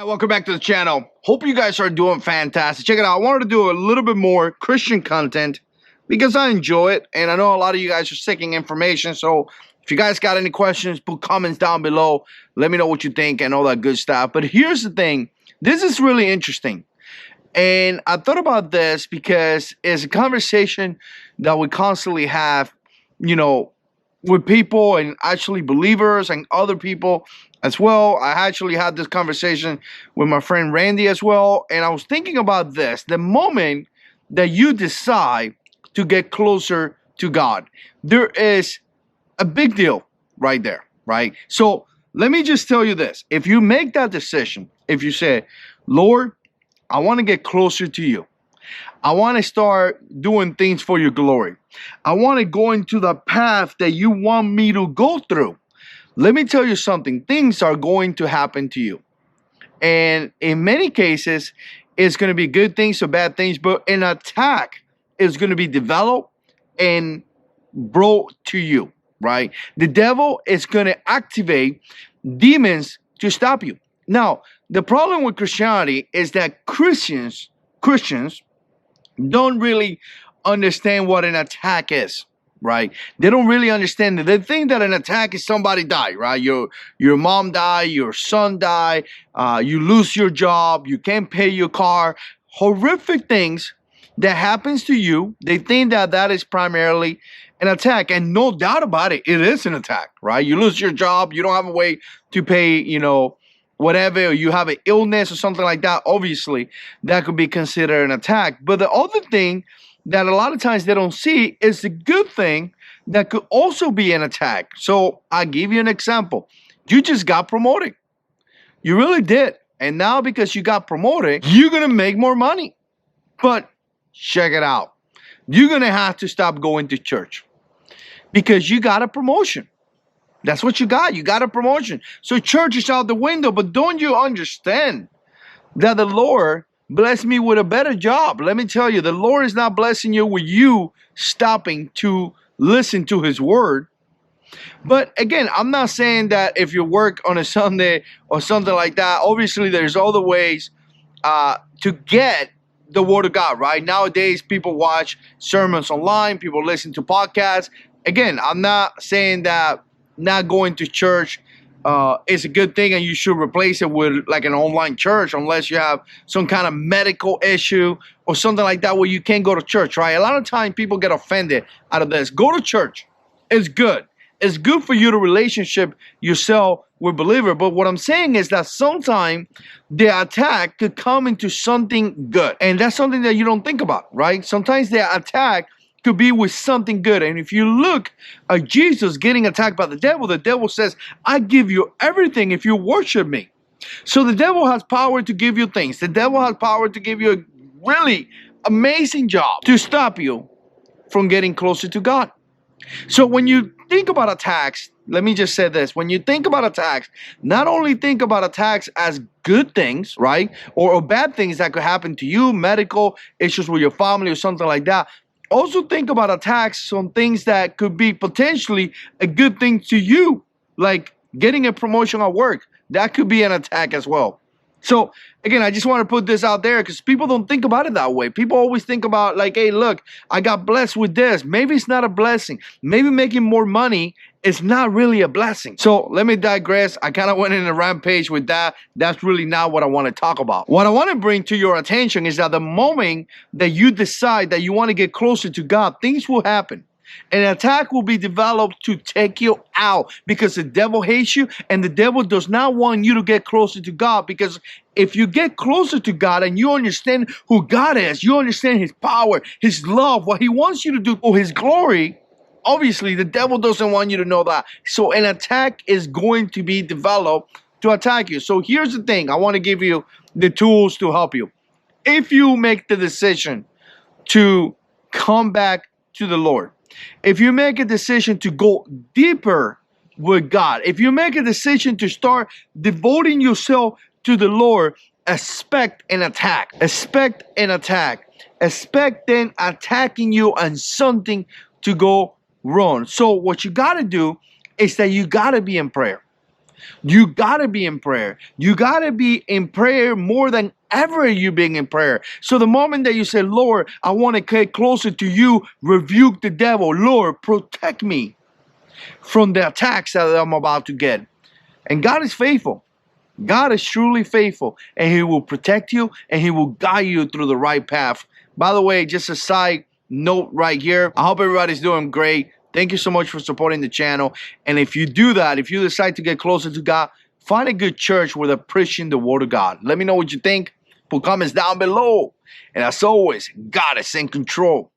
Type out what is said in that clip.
Hi, welcome back to the channel. Hope you guys are doing fantastic. Check it out. I wanted to do a little bit more Christian content because I enjoy it, and I know a lot of you guys are seeking information. So if you guys got any questions, put comments down below. Let me know what you think and all that good stuff. But here's the thing. This is really interesting. And I thought about this because it's a conversation that we constantly have, you know, with people and actually believers and other people as well. I actually had this conversation with my friend Randy as well. And I was thinking about this. The moment that you decide to get closer to God, there is a big deal right there, right? So let me just tell you this. If you make that decision, if you say, Lord, I want to get closer to you. I want to start doing things for your glory. I want to go into the path that you want me to go through. Let me tell you something. Things are going to happen to you. And in many cases, it's going to be good things or bad things, but an attack is going to be developed and brought to you, right? The devil is going to activate demons to stop you. Now, the problem with Christianity is that Christians don't really understand what an attack is, right? They don't really understand it. They think that an attack is somebody die, right? Your mom die, your son die, you lose your job, you can't pay your car, horrific things that happens to you. They think that that is primarily an attack, and no doubt about it, it is an attack, right? You lose your job, you don't have a way to pay, whatever, or you have an illness or something like that. Obviously, that could be considered an attack. But the other thing that a lot of times they don't see is the good thing that could also be an attack. So I'll give you an example. You just got promoted. You really did. And now because you got promoted, you're going to make more money. But check it out. You're going to have to stop going to church because you got a promotion. That's what you got. You got a promotion. So church is out the window. But don't you understand that the Lord blessed me with a better job? Let me tell you, the Lord is not blessing you with you stopping to listen to his word. But again, I'm not saying that if you work on a Sunday or something like that, obviously there's other ways to get the word of God, right? Nowadays, people watch sermons online. People listen to podcasts. Again, I'm not saying that not going to church is a good thing and you should replace it with like an online church unless you have some kind of medical issue or something like that where you can't go to church, right? A lot of times people get offended out of this. Go to church. It's good. It's good for you to relationship yourself with believer. But what I'm saying is that sometimes the attack could come into something good. And that's something that you don't think about, right? Sometimes the attack could be with something good. And if you look at Jesus getting attacked by the devil says, I give you everything if you worship me. So the devil has power to give you things. The devil has power to give you a really amazing job to stop you from getting closer to God. So when you think about attacks, let me just say this. When you think about attacks, not only think about attacks as good things, right? Or bad things that could happen to you, medical issues with your family or something like that. Also think about attacks on things that could be potentially a good thing to you, like getting a promotion at work. That could be an attack as well. So again, I just want to put this out there because people don't think about it that way. People always think about like, hey, look, I got blessed with this. Maybe it's not a blessing. Maybe making more money is not really a blessing. So let me digress. I kind of went in a rampage with that. That's really not what I want to talk about. What I want to bring to your attention is that the moment that you decide that you want to get closer to God, things will happen. An attack will be developed to take you out because the devil hates you and the devil does not want you to get closer to God, because if you get closer to God and you understand who God is, you understand his power, his love, what he wants you to do for his glory, obviously the devil doesn't want you to know that. So an attack is going to be developed to attack you. So here's the thing. I want to give you the tools to help you. If you make the decision to come back to the Lord, if you make a decision to go deeper with God, if you make a decision to start devoting yourself to the Lord, expect an attack. Expect an attack. Expect them attacking you and something to go wrong. So what you got to do is that you got to be in prayer. You gotta be in prayer. You gotta be in prayer more than ever you being in prayer. So the moment that you say, Lord, I want to get closer to you, rebuke the devil. Lord, protect me from the attacks that I'm about to get. And God is faithful. God is truly faithful, and He will protect you, and He will guide you through the right path. By the way, just a side note right here. I hope everybody's doing great. Thank you so much for supporting the channel. And if you do that, if you decide to get closer to God, find a good church where they're preaching the word of God. Let me know what you think. Put comments down below. And as always, God is in control.